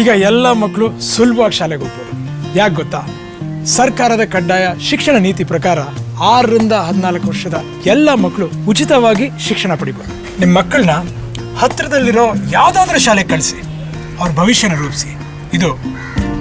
ಈಗ ಎಲ್ಲ ಮಕ್ಕಳು ಸುಲಭವಾಗಿ ಶಾಲೆಗೆ ಹೋಗ್ಬೋದು. ಯಾಕೆ ಗೊತ್ತಾ? ಸರ್ಕಾರದ ಕಡ್ಡಾಯ ಶಿಕ್ಷಣ ನೀತಿ ಪ್ರಕಾರ 6ರಿಂದ 14 ವರ್ಷದ ಎಲ್ಲ ಮಕ್ಕಳು ಉಚಿತವಾಗಿ ಶಿಕ್ಷಣ ಪಡಿಬೋದು. ನಿಮ್ಮ ಮಕ್ಕಳನ್ನ ಹತ್ತಿರದಲ್ಲಿರೋ ಯಾವುದಾದ್ರೂ ಶಾಲೆಗೆ ಕಳಿಸಿ, ಅವ್ರ ಭವಿಷ್ಯನ ರೂಪಿಸಿ. ಇದು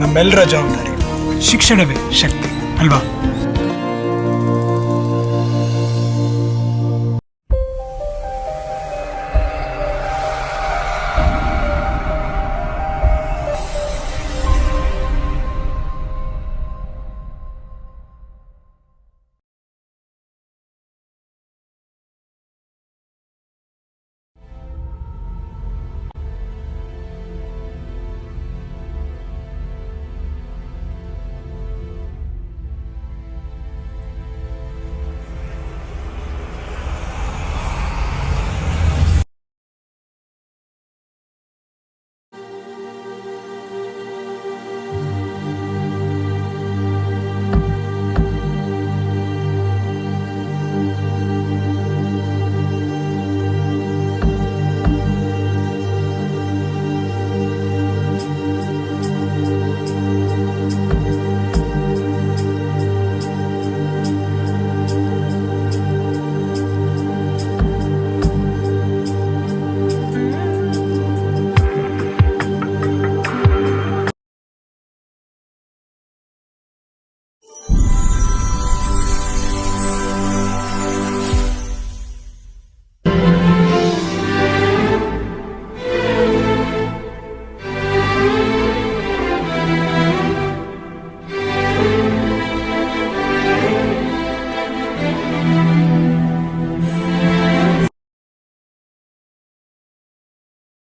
ನಮ್ಮೆಲ್ಲರ ಜವಾಬ್ದಾರಿ. ಶಿಕ್ಷಣವೇ ಶಕ್ತಿ ಅಲ್ವಾ?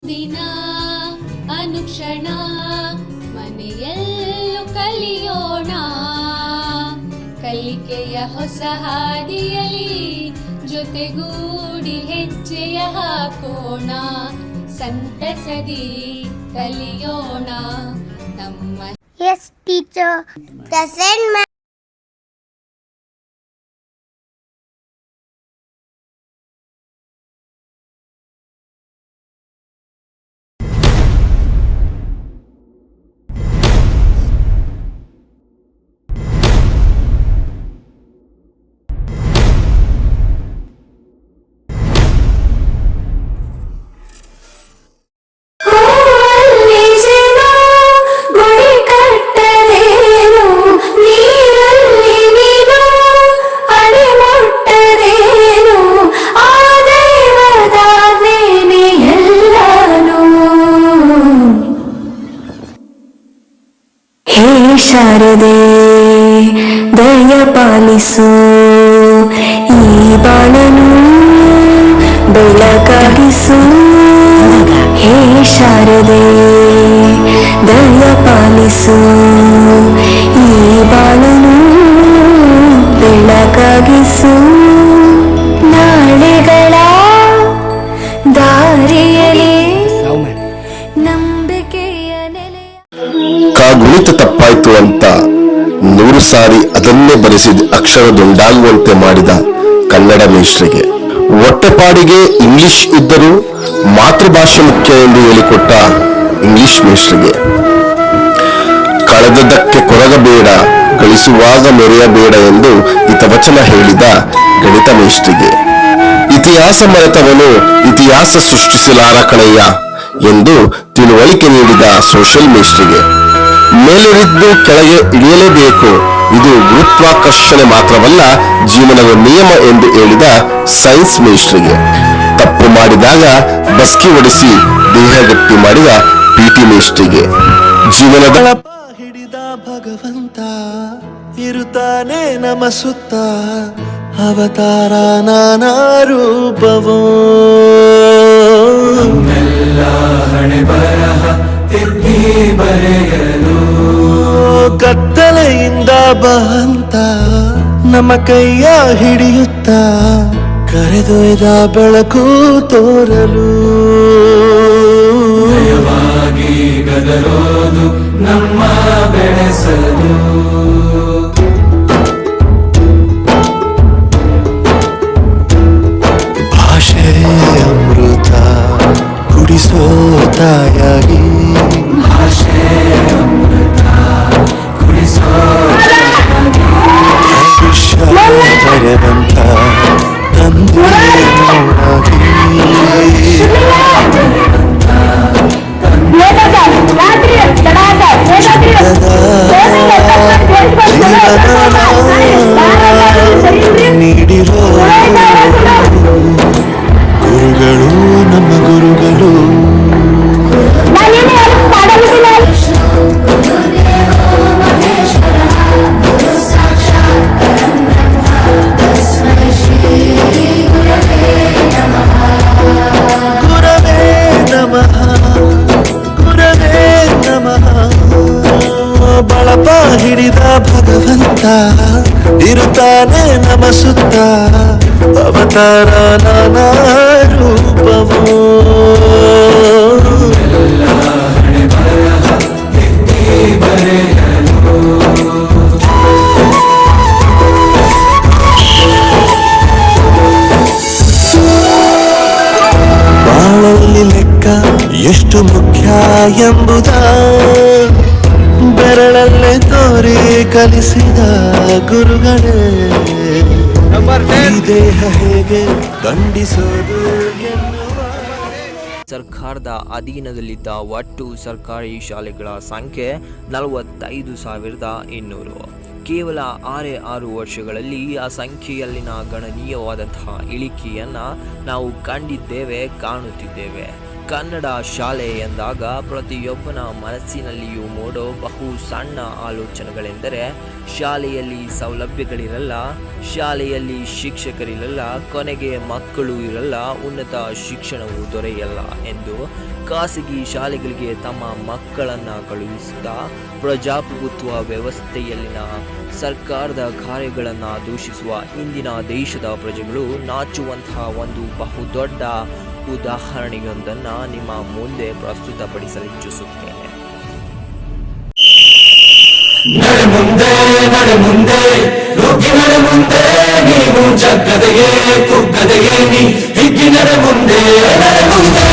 ದಿನ ಅನುಕ್ಷಣ ಮನೆಯಲ್ಲೂ ಕಲಿಯೋಣ, ಕಲಿಕೆಯ ಹೊಸ ಹಾದಿಯಲಿ ಜೊತೆಗೂಡಿ ಹೆಜ್ಜೆಯ ಹಾಕೋಣ, ಸಂತಸದಿ ಕಲಿಯೋಣ ನಮ್ಮ. Yes, teacher. Doesn't matter. ಶಾರದೆ ದಯ ಪಾಲಿಸು, ಈ ಬಾಳನು ಬೆಳಕಾಗಿಸು. ಹೇ ಶಾರದೆ ದಯ ಪಾಲಿಸು, ಈ ಬಾಳನು ಬೆಳಕಾಗಿಸು. ನಾಳೆಗಳ ದಾರಿಯಲಿ ನಂಬಿಕೆಯ ನೆಲೆ. ಗುಣಿತ ತಪ್ಪಾಯ್ತು ಅಂತ 100 ಸಾರಿ ಅದನ್ನೇ ಬರೆಸಿದ ಅಕ್ಷರದೊಂದಾಗುವಂತೆ ಮಾಡಿದ ಕನ್ನಡ ಮೇಷ್ಟ್ರಿಗೆ, ಹೊಟ್ಟೆಪಾಡಿಗೆ ಇಂಗ್ಲಿಷ್ ಇದ್ದರೂ ಮಾತೃಭಾಷೆ ಮುಖ್ಯ ಎಂದು ಹೇಳಿಕೊಟ್ಟ ಇಂಗ್ಲಿಷ್ ಮೇಷ್ಟ್ರಿಗೆ, ಕಳೆದದ್ದಕ್ಕೆ ಕೊರಗಬೇಡ ಗಳಿಸುವಾಗ ಮೆರೆಯಬೇಡ ಎಂದು ಹಿತವಚನ ಹೇಳಿದ ಗಣಿತ ಮೇಷ್ಟ್ರಿಗೆ, ಇತಿಹಾಸ ಮರೆತವನು ಇತಿಹಾಸ ಸೃಷ್ಟಿಸಲಾರ ಕಣಯ್ಯ ಎಂದು ತಿಳುವಳಿಕೆ ನೀಡಿದ ಸೋಷಿಯಲ್ ಮೇಷ್ಟ್ರಿಗೆ, ಮೇಲೇರಿದ್ದು ಕೆಳಗೆ ಇಳಿಯಲೇಬೇಕು, ಇದು ಗುರುತ್ವಾಕರ್ಷಣೆ ಮಾತ್ರವಲ್ಲ ಜೀವನದ ನಿಯಮ ಎಂದು ಹೇಳಿದ ಸೈನ್ಸ್ ಮೇಷ್ಟ್ರಿಗೆ, ತಪ್ಪು ಮಾಡಿದಾಗ ಬಸ್ಕಿ ಹೊಡಿಸಿ ದೇಹ ಗಟ್ಟಿ ಮಾಡಿದ ಪಿಟಿ ಮೇಷ್ಟ್ರಿಗೆ, ಜೀವನದ ಹಿಡಿದ ಭಗವಂತ ಇರುತ್ತಾನೆ ನಮ ಸುತ್ತ, ಅವತಾರ ನಾನಾ ರೂಪವೋ. ಹಣೆ ಬರಹ ತಿದ್ದಿ ಬರೆಯಲು ಕತ್ತಲೆಯಿಂದ ಬಂತ ನಮ್ಮ ಕೈಯ ಹಿಡಿಯುತ್ತ, ಕರೆದೊಯ್ದ ಬೆಳಕು ತೋರಲು. ಭಯವಾಗಿ ಗದರೋದು ನಮ್ಮ ಬೆಳೆಸಲು. ಭಾಷೆ ಅಮೃತ ಕುಡಿಸೋ ತಾಯಾಗಿ ಭಾಷೆ ಅಮೃತ ಕುಡಿಸೋ ಭಗವಂತ ತಂದೆ ನೀಡಿರೋ ಗುರುಗಳು ನಮ್ಮ ಗುರುಗಳು ಗುರವೇ ನಮಃ ಗುರವೇ ನಮಃ ಬಳಪ ಹಿಡಿದ ಭಗವಂತ ಇರುತ್ತಾನೆ ನಮ ಸುತ್ತ ಅವತಾರ ನಾನಾ ರೂಪವೋ ಬಾಳಲ್ಲಿ ಲೆಕ್ಕ ಎಷ್ಟು ಮುಖ್ಯ ಎಂಬುದ ಬೆರಳಲ್ಲೇ ತೋರಿ ಕಲಿಸಿದ ಗುರುಗಳೇ ಈ ದೇಹ ಹೇಗೆ ದಂಡಿಸೋದು ಎನ್ನುವ ಸರ್ಕಾರದ ಅಧೀನದಲ್ಲಿದ್ದ ಒಟ್ಟು ಸರ್ಕಾರಿ ಶಾಲೆಗಳ ಸಂಖ್ಯೆ 45,200. ಕೇವಲ 6 ವರ್ಷಗಳಲ್ಲಿ ಆ ಸಂಖ್ಯೆಯಲ್ಲಿನ ಗಣನೀಯವಾದಂತಹ ಇಳಿಕೆಯನ್ನು ನಾವು ಕಂಡಿದ್ದೇವೆ, ಕಾಣುತ್ತಿದ್ದೇವೆ. ಕನ್ನಡ ಶಾಲೆ ಎಂದಾಗ ಪ್ರತಿಯೊಬ್ಬನ ಮನಸ್ಸಿನಲ್ಲಿಯೂ ಮೂಡೋ ಬಹು ಸಣ್ಣ ಆಲೋಚನೆಗಳೆಂದರೆ ಶಾಲೆಯಲ್ಲಿ ಸೌಲಭ್ಯಗಳಿರಲ್ಲ, ಶಾಲೆಯಲ್ಲಿ ಶಿಕ್ಷಕರಿರಲ್ಲ, ಕೊನೆಗೆ ಮಕ್ಕಳು ಇರಲ್ಲ, ಉನ್ನತ ಶಿಕ್ಷಣವು ದೊರೆಯಲ್ಲ ಎಂದು ಖಾಸಗಿ ಶಾಲೆಗಳಿಗೆ ತಮ್ಮ ಮಕ್ಕಳನ್ನು ಕಳುಹಿಸುತ್ತಾ ಪ್ರಜಾಪ್ರಭುತ್ವ ವ್ಯವಸ್ಥೆಯಲ್ಲಿನ ಸರ್ಕಾರದ ಕಾರ್ಯಗಳನ್ನು ದೂಷಿಸುವ ಇಂದಿನ ದೇಶದ ಪ್ರಜೆಗಳು ನಾಚುವಂತಹ ಒಂದು ಬಹುದೊಡ್ಡ ಉದಾಹರಣೆಯೊಂದನ್ನು ನಿಮ್ಮ ಮುಂದೆ ಪ್ರಸ್ತುತಪಡಿಸಲಿಚ್ಛಿಸುತ್ತೇನೆ. ನಡೆ ಮುಂದೆ ನಡೆ ಮುಂದೆ ನುಗ್ಗಿ ನಡೆ ಮುಂದೆ ನೀವು ಜಗ್ಗದೆಯೇ ಕುಗ್ಗದೆಯೇ ನೀ ಹಿಗ್ಗಿ ನಡೆ ಮುಂದೆ ನಡೆ ಮುಂದೆ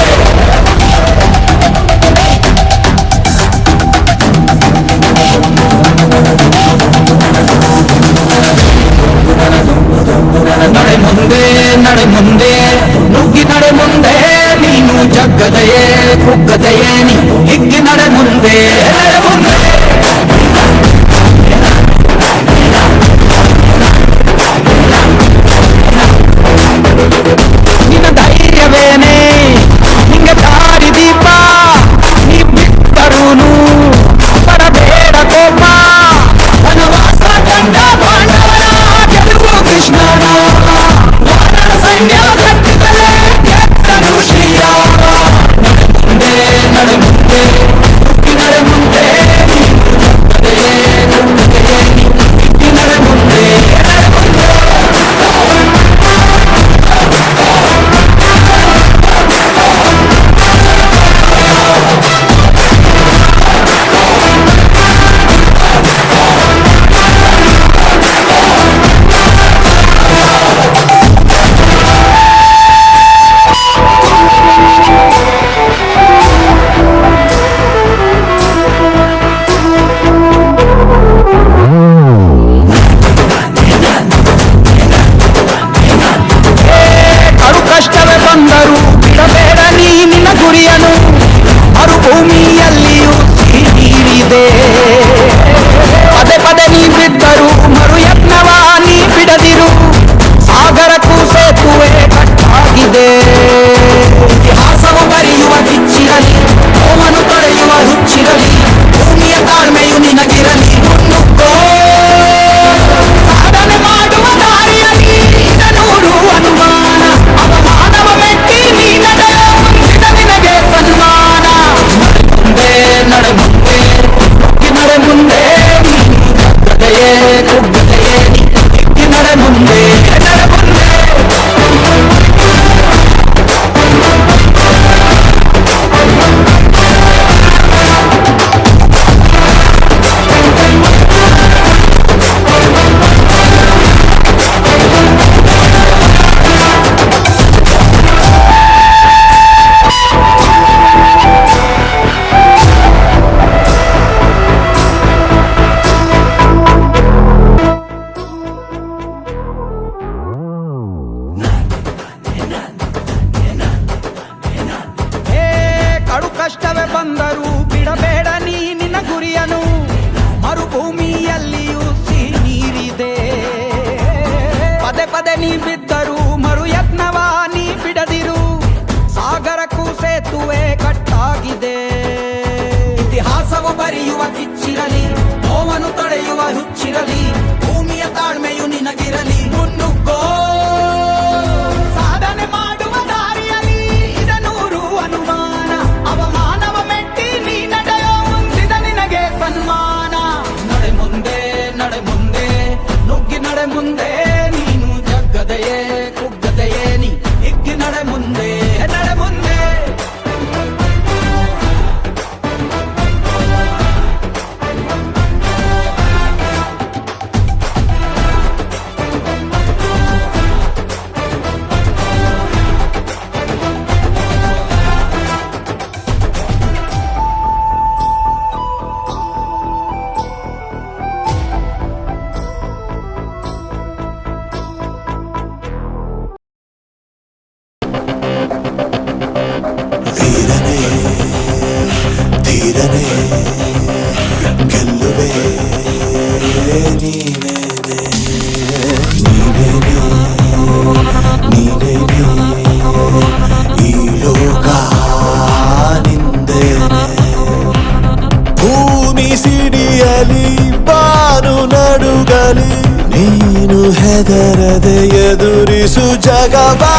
ನಡೆ ಮುಂದೆ ನಡೆ ಮುಂದೆ ನುಗ್ಗಿ ನಡೆ ಮುಂದೆ ನೀನು ಜಗ್ಗದೆಯೇ ಕುಗ್ಗದೆಯೇ ನೀ ಹಿಗ್ಗಿ ನಡೆ ಮುಂದೆ ನಡೆ ಮುಂದೆ ನಿನ್ನ ಧೈರ್ಯವೇನೆ ನಿಂಗೆ ದಾರಿ ದೀಪ ನೀ ಬಿಟ್ಟರೂನು ಬರಬೇಡ ಕೋಪ ವನವಾಸ ಕಂಡ ಪಾಂಡವನ ಗೆಲುವು ಕೃಷ್ಣನ ವಾನರ ಸೈನ್ಯ ಕಟ್ಟಿದರೆ ಗೆದ್ದನು ಶ್ರೀರಾಮ ನಡೆ ಮುಂದೆ ನಡೆ ಮುಂದೆ ನಡೆ ಮುಂದೆ ಕಡು ಕಷ್ಟವೇ ಬಂದರೂ ಬಿಡಬೇಡ ನೀ ನಿನ್ನ ಗುರಿಯನು. ಮರುಭೂಮಿಯಲ್ಲಿಯೂ ಸಿಹಿ ನೀರಿದೆ, ಪದೇ ಪದೇ ನೀ ಬಿದ್ದರೂ ಮರು ಯತ್ನವ ನೀ ಬಿಡದಿರು. ಸಾಗರಕ್ಕೂ ಸೇತುವೆ ಕಟ್ಟಾಗಿದೆ. ಇತಿಹಾಸವು ಬರೆಯುವ ಕಿಚ್ಚಿರಲಿ, ನೋವನ್ನು ತಡೆಯುವ ಹುಚ್ಚಿರಲಿ, ಭೂಮಿಯ ತಾಳ್ಮೆಯು ನಿನಗಿರಲಿ. ಮುನ್ನುಗ್ಗೋ ಸಾಧನೆ ಮಾಡುವ ದಾರಿಯಲಿ, ಇದನೂರು ಅನುಮಾನ. ಅವಮಾನವ ಮೆಟ್ಟಿ ನೀ ನಡೆಯೋ ಮುಂದಿದ ನಿನಗೆ ಸನ್ಮಾನ. ನಡೆ ಮುಂದೆ ನಡೆ ಮುಂದೆ ನುಗ್ಗಿ ನಡೆ ಮುಂದೆ, ನೀನು ಜಗ್ಗದೆಯೇ ಕುಗ್ಗದೆಯೇ ನೀ ಹಿಗ್ಗಿ ನಡೆ ಮುಂದೆ ನಡೆ ಮುಂದೆ. ಧೀರನೇ ಗೆಲ್ಲುವೆ ನೀನೇನೆ, ನೀನೇನೆ ಈ ಲೋಕ ನಿಂದೇನೆ. ಭೂಮಿ ಸಿಡಿಯಲಿ ಬಾನು ನಡುಗಲಿ, ನೀನು ಹೆದರದೆ ಎದುರಿಸು ಜಗವಾ.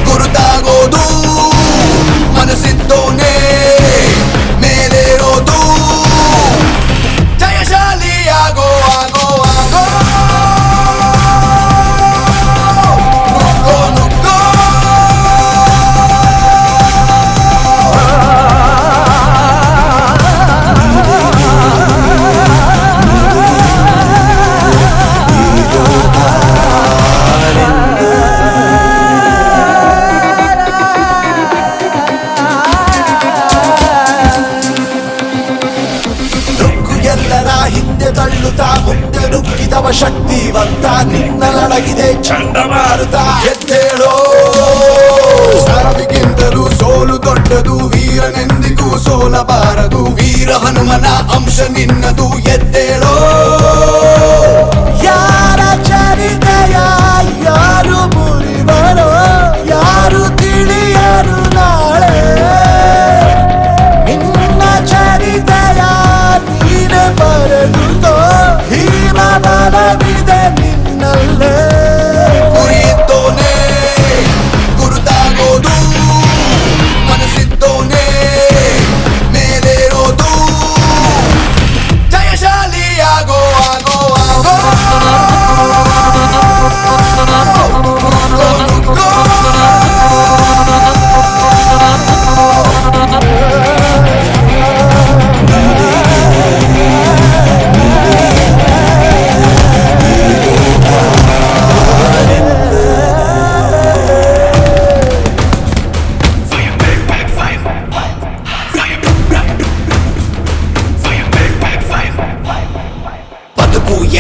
ಗುರುತಾಗೋದು ಮನಸ್ಸಿದ್ದೋನೆ ಮೇಲೇರೋದು, ಜಯಶಾಲಿ ಆಗೋ ಆಗೋ ಆಗೋ. ನುಗ್ಗೋ ನುಗ್ಗೋ ತಳ್ಳುತ್ತಾ ಮುಂದೆ ನುಗ್ಗಿದವ ಶಕ್ತಿವಂತ. ನಿನ್ನಲಡಗಿದೆ ಚಂಡಮಾರುತ, ಎದ್ದೇಳೋ. ಸಾವಿಗಿಂತಲೂ ಸೋಲು ದೊಡ್ಡದು, ವೀರನೆಂದಿಗೂ ಸೋಲಬಾರದು. ವೀರ ಹನುಮನ ಅಂಶ ನಿನ್ನದು, ಎದ್ದೇಳೋ. ಯಾರ ಚರಿತೆಯ ಯಾರು ಮುರಿವರೋ, ಯಾರು ತಿಳಿಯರು ನಾಳೆ. ನಿನ್ನ ಚರಿತೆಯ ನೀನೆ ಬರೆದುಕೋ, ಭೀಮ ಬಲವಿದೆ ನಿನ್ನಲ್ಲೇ. ಗುರಿಯಿದ್ದೋನೆ ಗುರುತಾಗೋದು, ಮನಸ್ಸಿದ್ದೋನೆ ಮೇಲೇರೋದು, ಜಯಶಾಲಿ ಆಗೋ ಆಗೋ ಆಗೋ. ನುಗ್ಗೋ ನುಗ್ಗೋ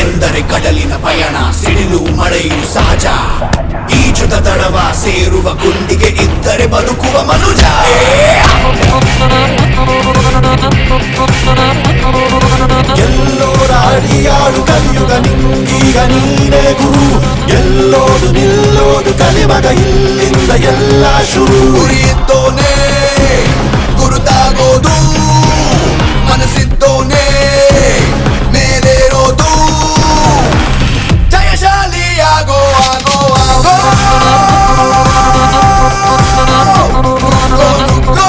ಎಂದರೆ ಕಡಲಿನ ಪಯಣ, ಸಿಡಿಲು ಮಳೆಯು ಸಹಜ. ಈಜುದ ತಡವ ಸೇರುವ ಗುಂಡಿಗೆ ಇದ್ದರೆ ಬದುಕುವ ಮನುಜ. ಎಲ್ಲೋರ ಅಡಿಯಾಡು ಕಲಿಯುಗ ನಿಂಗೀಗ ನೀನೇ ಗುರು. ಎಲ್ಲೋದು ನಿಲ್ಲೋದು ಕಲಿಮಗ, ಇಲ್ಲಿಂದ ಎಲ್ಲ ಶುರು. ಗುರಿಯಿದ್ದೋನೆ ಗುರುತಾಗೋದು, ಮನಸ್ಸಿದ್ದೋನೆ ಮೇಲೇರೋದು, ಜಯಶಾಲಿ ಆಗೋ ಆಗೋ ಆಗೋ. ನುಗ್ಗೋ ನುಗ್ಗೋ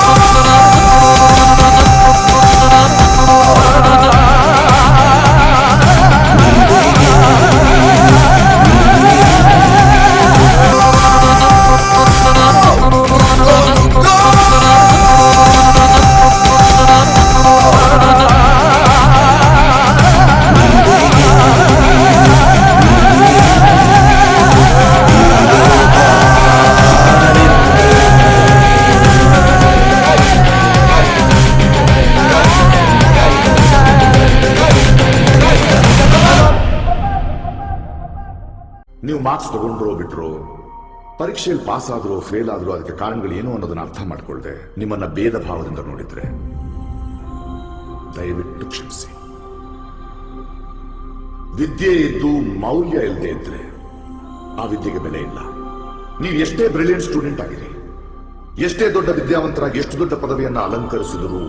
ನೀವು ಮಾರ್ಕ್ಸ್ ತಗೊಂಡ್ರೋ ಬಿಟ್ರು ಪರೀಕ್ಷೆಯಲ್ಲಿ ಪಾಸ್ ಆದ್ರೂ ಫೇಲ್ ಆದ್ರೂ ಅದಕ್ಕೆ ಕಾರಣಗಳು ಏನು ಅನ್ನೋದನ್ನ ಅರ್ಥ ಮಾಡ್ಕೊಳ್ದೆ ನಿಮ್ಮನ್ನ ಭೇದ ಭಾವದಿಂದ ನೋಡಿದ್ರೆ ದಯವಿಟ್ಟು ಕ್ಷಮಿಸಿ. ವಿದ್ಯೆ ಇದ್ದು ಮೌಲ್ಯ ಇಲ್ಲದೆ ಇದ್ರೆ ಆ ವಿದ್ಯೆಗೆ ಬೆಲೆ ಇಲ್ಲ. ನೀವು ಎಷ್ಟೇ ಬ್ರಿಲಿಯಂಟ್ ಸ್ಟೂಡೆಂಟ್ ಆಗಿರಿ, ಎಷ್ಟೇ ದೊಡ್ಡ ವಿದ್ಯಾವಂತರಾಗಿ ಎಷ್ಟು ದೊಡ್ಡ ಪದವಿಯನ್ನ ಅಲಂಕರಿಸಿದರೂ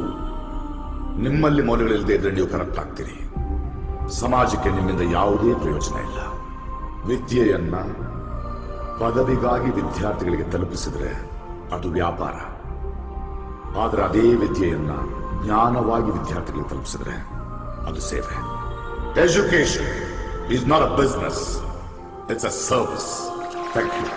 ನಿಮ್ಮಲ್ಲಿ ಮೌಲ್ಯಗಳಿಲ್ಲದೆ ಇದ್ರೆ ನೀವು ಕರೆಕ್ಟ್ ಆಗ್ತೀರಿ. ಸಮಾಜಕ್ಕೆ ನಿಮ್ಮಿಂದ ಯಾವುದೇ ಪ್ರಯೋಜನ ಇಲ್ಲ. ವಿದ್ಯೆಯನ್ನ ಪದವಿಗಾಗಿ ವಿದ್ಯಾರ್ಥಿಗಳಿಗೆ ತಲುಪಿಸಿದ್ರೆ ಅದು ವ್ಯಾಪಾರ. ಆದ್ರೆ ಅದೇ ವಿದ್ಯೆಯನ್ನ ಜ್ಞಾನವಾಗಿ ವಿದ್ಯಾರ್ಥಿಗಳಿಗೆ ತಲುಪಿಸಿದ್ರೆ ಅದು ಸೇವೆ. Education is not a business, it's a service. Thank you.